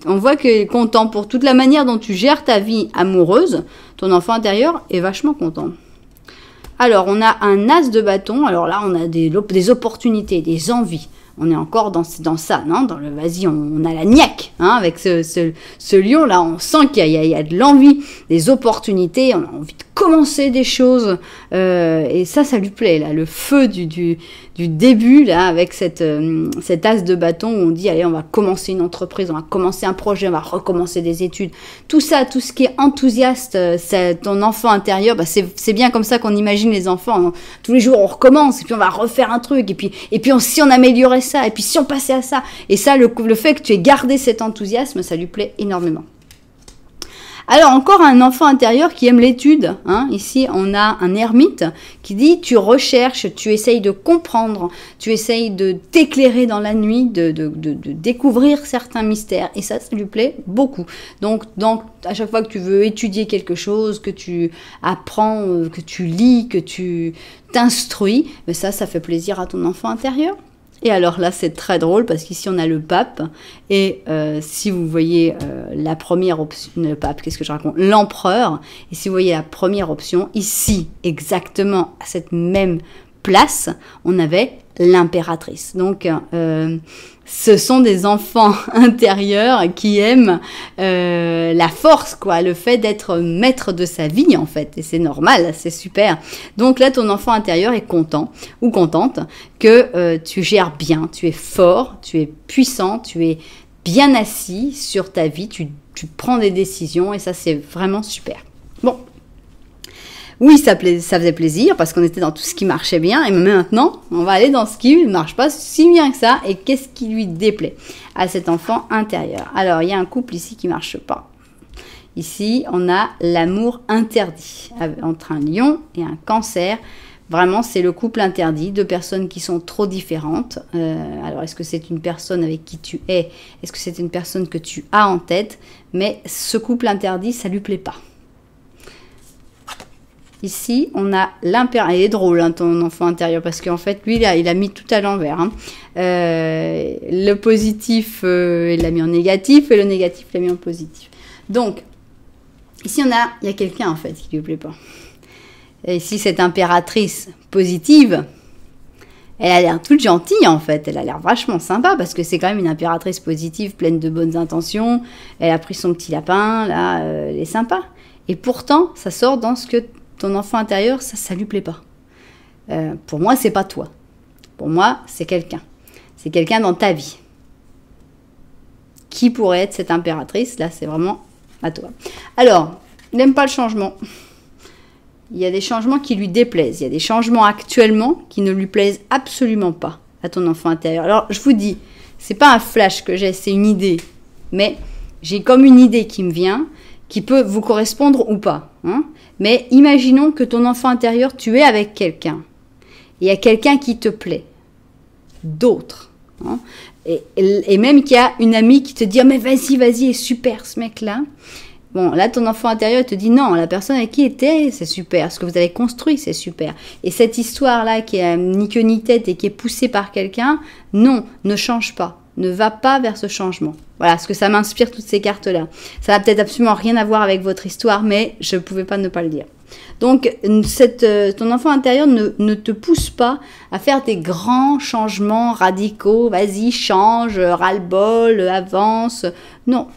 on voit qu'il est content pour toute la manière dont tu gères ta vie amoureuse. Ton enfant intérieur est vachement content. Alors, on a un as de bâton. Alors là, on a des opportunités, des envies. On est encore dans ça, non? Dans le vas-y, on a la niaque, hein, avec ce lion là. On sent qu'il y a de l'envie, des opportunités. On a envie de commencer des choses, et ça lui plaît là. Le feu du début là, avec cet as de bâton où on dit allez, on va commencer une entreprise, on va commencer un projet, on va recommencer des études. Tout ça, tout ce qui est enthousiaste, c'est ton enfant intérieur. Bah c'est bien comme ça qu'on imagine les enfants. Hein. Tous les jours on recommence et puis on va refaire un truc et puis si on améliorait ça et puis si on passait à ça. Et ça, le fait que tu aies gardé cet enthousiasme, ça lui plaît énormément. Alors, encore un enfant intérieur qui aime l'étude. Hein. Ici, on a un ermite qui dit tu recherches, tu essayes de comprendre, tu essayes de t'éclairer dans la nuit, de découvrir certains mystères. Et ça lui plaît beaucoup. Donc, à chaque fois que tu veux étudier quelque chose, que tu apprends, que tu lis, que tu t'instruis, ça fait plaisir à ton enfant intérieur. Et alors là, c'est très drôle parce qu'ici, on a le pape. Et si vous voyez la première option, le pape, qu'est-ce que je raconte? L'empereur. Et si vous voyez la première option, ici, exactement à cette même place, on avait l'impératrice. Donc, ce sont des enfants intérieurs qui aiment la force, quoi, le fait d'être maître de sa vie, en fait. Et c'est normal, c'est super. Donc là, ton enfant intérieur est content ou contente que tu gères bien, tu es fort, tu es puissant, tu es bien assis sur ta vie, tu prends des décisions et ça, c'est vraiment super. Bon. Oui, ça faisait plaisir parce qu'on était dans tout ce qui marchait bien. Et maintenant, on va aller dans ce qui ne marche pas si bien que ça. Et qu'est-ce qui lui déplaît à cet enfant intérieur? Alors, il y a un couple ici qui ne marche pas. Ici, on a l'amour interdit entre un lion et un cancer. Vraiment, c'est le couple interdit, deux personnes qui sont trop différentes. Alors, est-ce que c'est une personne avec qui tu es? Est-ce que c'est une personne que tu as en tête? Mais ce couple interdit, ça ne lui plaît pas. Ici, on a l'impératrice. Il est drôle, hein, ton enfant intérieur, parce qu'en fait, lui, il a mis tout à l'envers. Hein. Le positif, il l'a mis en négatif, et le négatif, il l'a mis en positif. Donc, ici, il y a quelqu'un, en fait, qui lui plaît pas. Et ici, cette impératrice positive, elle a l'air toute gentille, en fait. Elle a l'air vachement sympa, parce que c'est quand même une impératrice positive, pleine de bonnes intentions. Elle a pris son petit lapin, là, elle est sympa. Et pourtant, ça sort dans ce que ton enfant intérieur, ça lui plaît pas. Pour moi, c'est pas toi. Pour moi, c'est quelqu'un. C'est quelqu'un dans ta vie. Qui pourrait être cette impératrice? Là, c'est vraiment à toi. Alors, il n'aime pas le changement. Il y a des changements qui lui déplaisent. Il y a des changements actuellement qui ne lui plaisent absolument pas à ton enfant intérieur. Alors, je vous dis, c'est pas un flash que j'ai, c'est une idée. Mais j'ai comme une idée qui me vient, qui peut vous correspondre ou pas. Hein. Mais imaginons que ton enfant intérieur, tu es avec quelqu'un. Il y a quelqu'un qui te plaît. D'autres. Hein. Et même qu'il y a une amie qui te dit oh, « mais vas-y, est super ce mec-là ». Bon, là, ton enfant intérieur te dit non, la personne avec qui était, c'est super. Ce que vous avez construit, c'est super. Et cette histoire-là qui est ni queue ni tête et qui est poussée par quelqu'un, non, ne change pas. Ne va pas vers ce changement. Voilà, ce que ça m'inspire, toutes ces cartes-là. Ça n'a peut-être absolument rien à voir avec votre histoire, mais je ne pouvais pas ne pas le dire. Donc, ton enfant intérieur ne te pousse pas à faire des grands changements radicaux. Vas-y, change, ras-le-bol, avance. Non.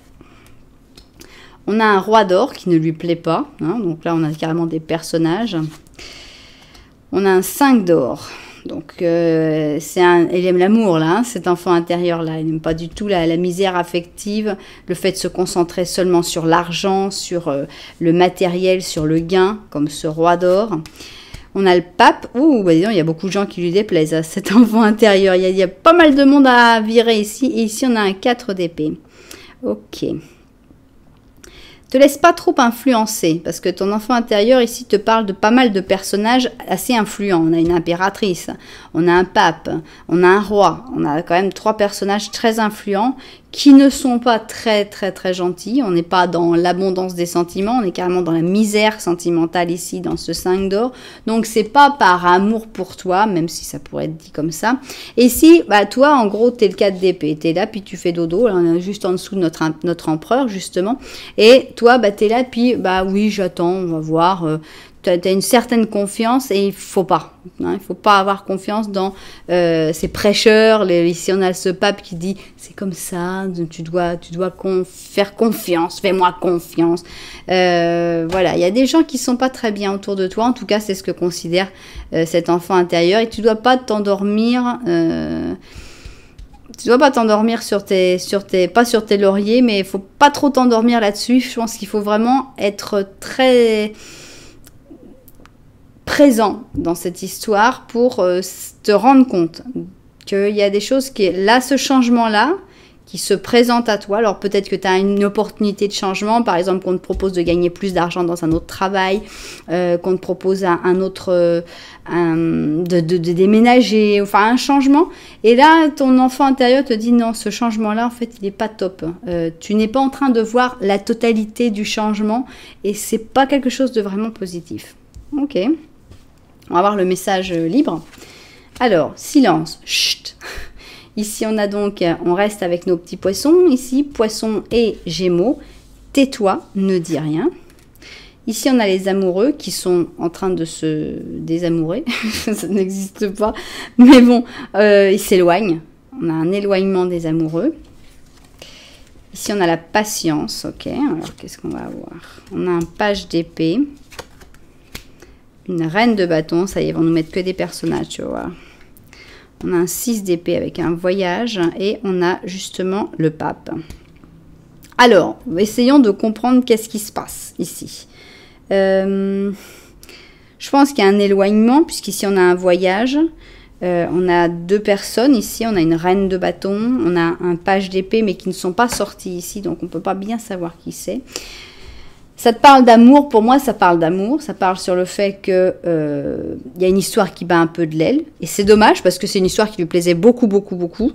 On a un roi d'or qui ne lui plaît pas. Hein, donc là, on a carrément des personnages. On a un 5 d'or. Donc, il aime l'amour, là, hein, cet enfant intérieur-là. Il n'aime pas du tout la misère affective, le fait de se concentrer seulement sur l'argent, sur le matériel, sur le gain, comme ce roi d'or. On a le pape. Ouh, bah, disons, il y a beaucoup de gens qui lui déplaisent à cet enfant intérieur. Il y a pas mal de monde à virer ici. Et ici, on a un 4 d'épée. Ok. Te laisse pas trop influencer, parce que ton enfant intérieur ici te parle de pas mal de personnages assez influents. On a une impératrice, on a un pape, on a un roi, on a quand même 3 personnages très influents qui ne sont pas très gentils. On n'est pas dans l'abondance des sentiments, on est carrément dans la misère sentimentale ici, dans ce 5 d'or. Donc c'est pas par amour pour toi, même si ça pourrait être dit comme ça. Et si, bah toi, en gros, t'es le 4 d'épée, t'es là, puis tu fais dodo, là, on est juste en dessous de notre empereur, justement. Et toi, bah t'es là, puis bah oui, j'attends, on va voir. Tu as une certaine confiance et il faut pas. Hein, il faut pas avoir confiance dans ces prêcheurs. Ici, on a ce pape qui dit c'est comme ça, tu dois faire confiance, fais-moi confiance. Voilà, il y a des gens qui sont pas très bien autour de toi. En tout cas, c'est ce que considère cet enfant intérieur. Et tu dois pas t'endormir. Tu dois pas t'endormir pas sur tes lauriers, mais il faut pas trop t'endormir là-dessus. Je pense qu'il faut vraiment être très présent dans cette histoire pour te rendre compte qu'il y a des choses ce changement-là qui se présente à toi. Alors peut-être que tu as une opportunité de changement, par exemple qu'on te propose de gagner plus d'argent dans un autre travail, qu'on te propose de déménager, enfin un changement. Et là, ton enfant intérieur te dit non, ce changement-là, en fait, il n'est pas top. Tu n'es pas en train de voir la totalité du changement et c'est pas quelque chose de vraiment positif. Ok. On va voir le message libre. Alors, silence. Chut. Ici, on reste avec nos petits poissons. Ici, poisson et gémeaux. Tais-toi, ne dis rien. Ici, on a les amoureux qui sont en train de se désamourer. Ça n'existe pas. Mais bon, ils s'éloignent. On a un éloignement des amoureux. Ici, on a la patience. Ok, alors qu'est-ce qu'on va avoir? On a un page d'épée. Une reine de bâton, ça y est, ils vont nous mettre que des personnages, tu vois. On a un 6 d'épée avec un voyage et on a justement le pape. Alors, essayons de comprendre qu'est-ce qui se passe ici. Je pense qu'il y a un éloignement, puisqu'ici on a un voyage. On a 2 personnes ici, on a une reine de bâton, on a un page d'épée, mais qui ne sont pas sortis ici, donc on ne peut pas bien savoir qui c'est. Ça te parle d'amour, pour moi ça parle d'amour, ça parle sur le fait que y a une histoire qui bat un peu de l'aile, et c'est dommage parce que c'est une histoire qui lui plaisait beaucoup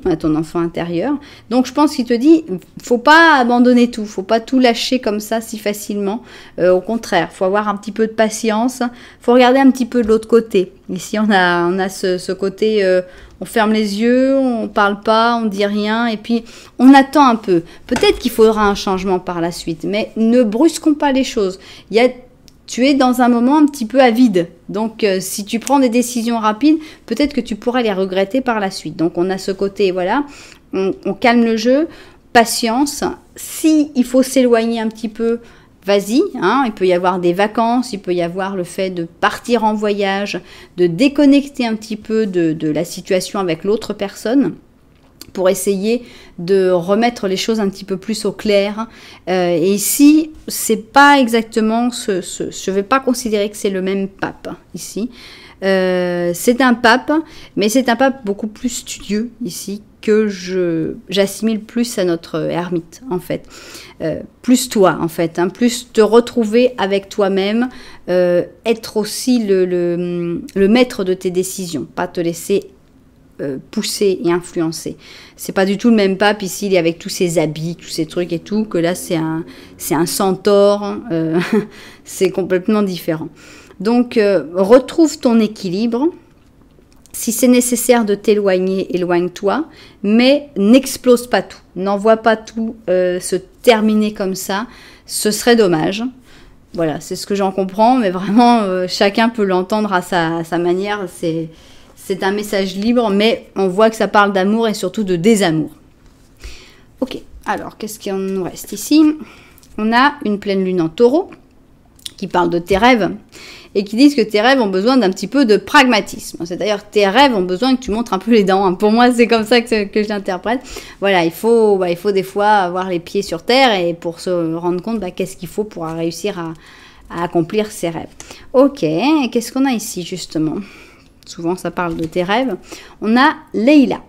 à ton enfant intérieur. Donc je pense qu'il te dit, faut pas abandonner tout, faut pas tout lâcher comme ça si facilement, au contraire, faut avoir un petit peu de patience, faut regarder un petit peu de l'autre côté. Ici on a ce côté... on ferme les yeux, on parle pas, on dit rien, et puis on attend un peu. Peut-être qu'il faudra un changement par la suite, mais ne brusquons pas les choses. Tu es dans un moment un petit peu à vide. Donc, si tu prends des décisions rapides, peut-être que tu pourras les regretter par la suite. Donc, on a ce côté, voilà, on calme le jeu, patience. Si il faut s'éloigner un petit peu, vas-y, hein, il peut y avoir des vacances, il peut y avoir le fait de partir en voyage, de déconnecter un petit peu de la situation avec l'autre personne pour essayer de remettre les choses un petit peu plus au clair. Et ici, c'est pas exactement je vais pas considérer que c'est le même pape ici. C'est un pape, mais c'est un pape beaucoup plus studieux ici que j'assimile plus à notre ermite en fait. Plus toi en fait, hein, plus te retrouver avec toi-même, être aussi le maître de tes décisions, pas te laisser poussé et influencé. C'est pas du tout le même pape ici, il est avec tous ses habits, tous ces trucs et tout, que là c'est un centaure, c'est complètement différent. Donc retrouve ton équilibre. Si c'est nécessaire de t'éloigner, éloigne-toi, mais n'explose pas tout. N'envoie pas tout se terminer comme ça, ce serait dommage. Voilà, c'est ce que j'en comprends, mais vraiment, chacun peut l'entendre à sa manière. C'est un message libre, mais on voit que ça parle d'amour et surtout de désamour. Ok, alors, qu'est-ce qu'il nous reste ici? On a une pleine lune en taureau, qui parle de tes rêves, et qui disent que tes rêves ont besoin d'un petit peu de pragmatisme. C'est-à-dire tes rêves ont besoin que tu montres un peu les dents. Hein. Pour moi, c'est comme ça que je l'interprète. Voilà, il faut des fois avoir les pieds sur terre et pour se rendre compte qu'est-ce qu'il faut pour réussir à accomplir ses rêves. Ok, et qu'est-ce qu'on a ici justement? Souvent, ça parle de tes rêves. On a Leïla.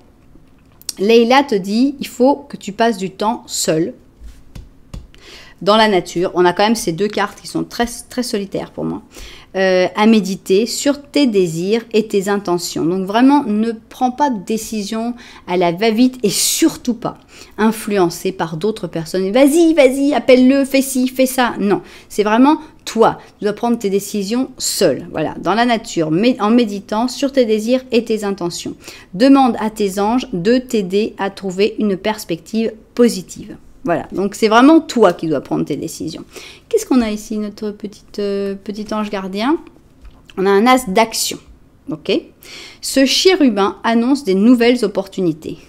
Leïla te dit, il faut que tu passes du temps seul, dans la nature. On a quand même ces deux cartes qui sont très, très solitaires pour moi. À méditer sur tes désirs et tes intentions. Donc vraiment, ne prends pas de décision à la va-vite et surtout pas influencé par d'autres personnes. Vas-y, vas-y, appelle-le, fais ci, fais ça. Non, c'est vraiment toi. Tu dois prendre tes décisions seul. Voilà, dans la nature, mais en méditant sur tes désirs et tes intentions. Demande à tes anges de t'aider à trouver une perspective positive. Voilà, donc c'est vraiment toi qui dois prendre tes décisions. Qu'est-ce qu'on a ici, notre petit ange gardien? On a un as d'action, ok? Ce chérubin annonce des nouvelles opportunités.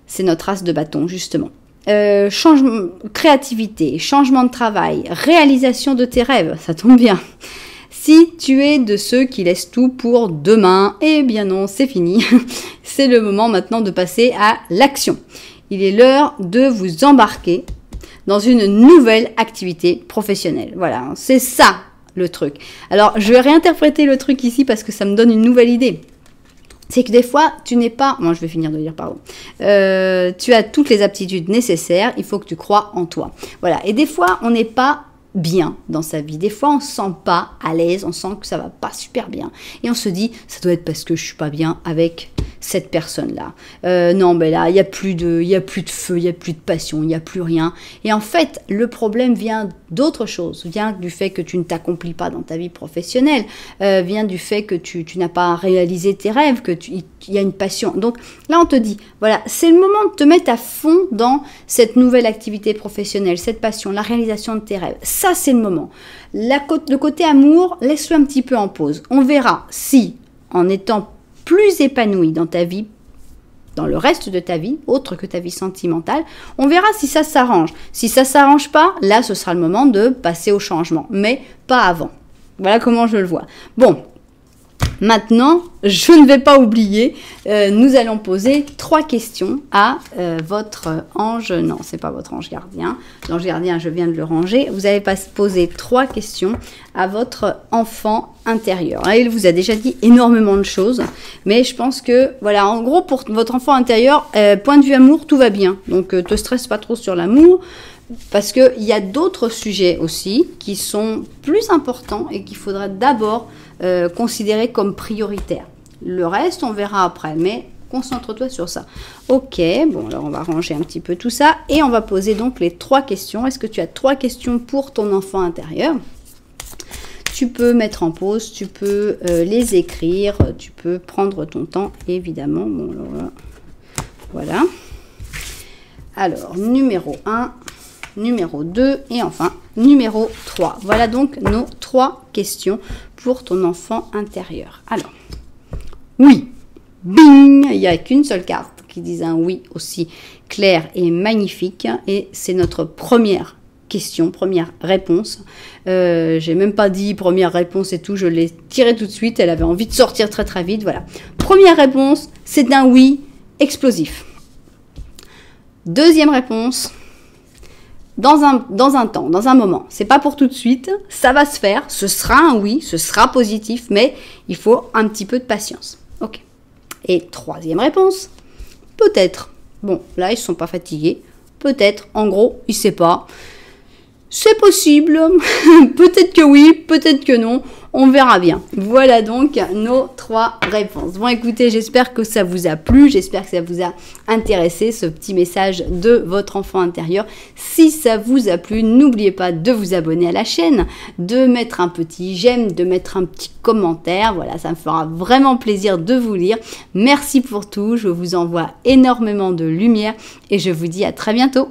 C'est notre as de bâton, justement. Créativité, changement de travail, réalisation de tes rêves, ça tombe bien. Si tu es de ceux qui laissent tout pour demain, eh bien non, c'est fini. C'est le moment maintenant de passer à l'action. Il est l'heure de vous embarquer dans une nouvelle activité professionnelle. Voilà, c'est ça le truc. Alors, je vais réinterpréter le truc ici parce que ça me donne une nouvelle idée. C'est que des fois, tu n'es pas... Moi, je vais finir de lire, pardon. Tu as toutes les aptitudes nécessaires, il faut que tu crois en toi. Voilà, et des fois, on n'est pas bien dans sa vie. Des fois, on ne se sent pas à l'aise, on sent que ça va pas super bien. Et on se dit, ça doit être parce que je suis pas bien avec cette personne-là. Non, mais là, il n'y a plus de feu, il n'y a plus de passion, il n'y a plus rien. Et en fait, le problème vient d'autre chose. Vient du fait que tu ne t'accomplis pas dans ta vie professionnelle. Vient du fait que tu n'as pas réalisé tes rêves, qu'il y a une passion. Donc là, on te dit, voilà, c'est le moment de te mettre à fond dans cette nouvelle activité professionnelle, cette passion, la réalisation de tes rêves. Ça, c'est le moment. Le côté amour, laisse-le un petit peu en pause. On verra si, en étant plus épanoui dans ta vie, dans le reste de ta vie, autre que ta vie sentimentale, on verra si ça s'arrange. Si ça s'arrange pas, là, ce sera le moment de passer au changement, mais pas avant. Voilà comment je le vois. Bon, maintenant, je ne vais pas oublier, nous allons poser 3 questions à votre ange, non, c'est pas votre ange gardien, l'ange gardien, je viens de le ranger, vous allez poser 3 questions à votre enfant intérieur. Là, il vous a déjà dit énormément de choses, mais je pense que, voilà, en gros, pour votre enfant intérieur, point de vue amour, tout va bien, donc te stresse pas trop sur l'amour, parce qu'il y a d'autres sujets aussi qui sont plus importants et qu'il faudra d'abord considérer comme prioritaires. Le reste, on verra après, mais concentre-toi sur ça. Ok, bon, alors on va ranger un petit peu tout ça et on va poser donc les 3 questions. Est-ce que tu as 3 questions pour ton enfant intérieur? Tu peux mettre en pause, tu peux les écrire, tu peux prendre ton temps, évidemment. Bon, alors, voilà. Alors, numéro 1, numéro 2 et enfin numéro 3. Voilà donc nos 3 questions pour ton enfant intérieur. Alors, oui, bing, il n'y a qu'une seule carte qui dit un oui aussi clair et magnifique et c'est notre première question, première réponse. J'ai même pas dit première réponse et tout, je l'ai tirée tout de suite, elle avait envie de sortir très très vite, voilà. Première réponse, c'est un oui explosif. Deuxième réponse, dans un temps, dans un moment. C'est pas pour tout de suite, ça va se faire, ce sera un oui, ce sera positif, mais il faut un petit peu de patience. Ok. Et troisième réponse, peut-être. Bon, là, ils ne sont pas fatigués. Peut-être, en gros, il ne sait pas. C'est possible, peut-être que oui, peut-être que non. On verra bien. Voilà donc nos 3 réponses. Bon, écoutez, j'espère que ça vous a plu, j'espère que ça vous a intéressé, ce petit message de votre enfant intérieur. Si ça vous a plu, n'oubliez pas de vous abonner à la chaîne, de mettre un petit j'aime, de mettre un petit commentaire. Voilà, ça me fera vraiment plaisir de vous lire. Merci pour tout, je vous envoie énormément de lumière et je vous dis à très bientôt.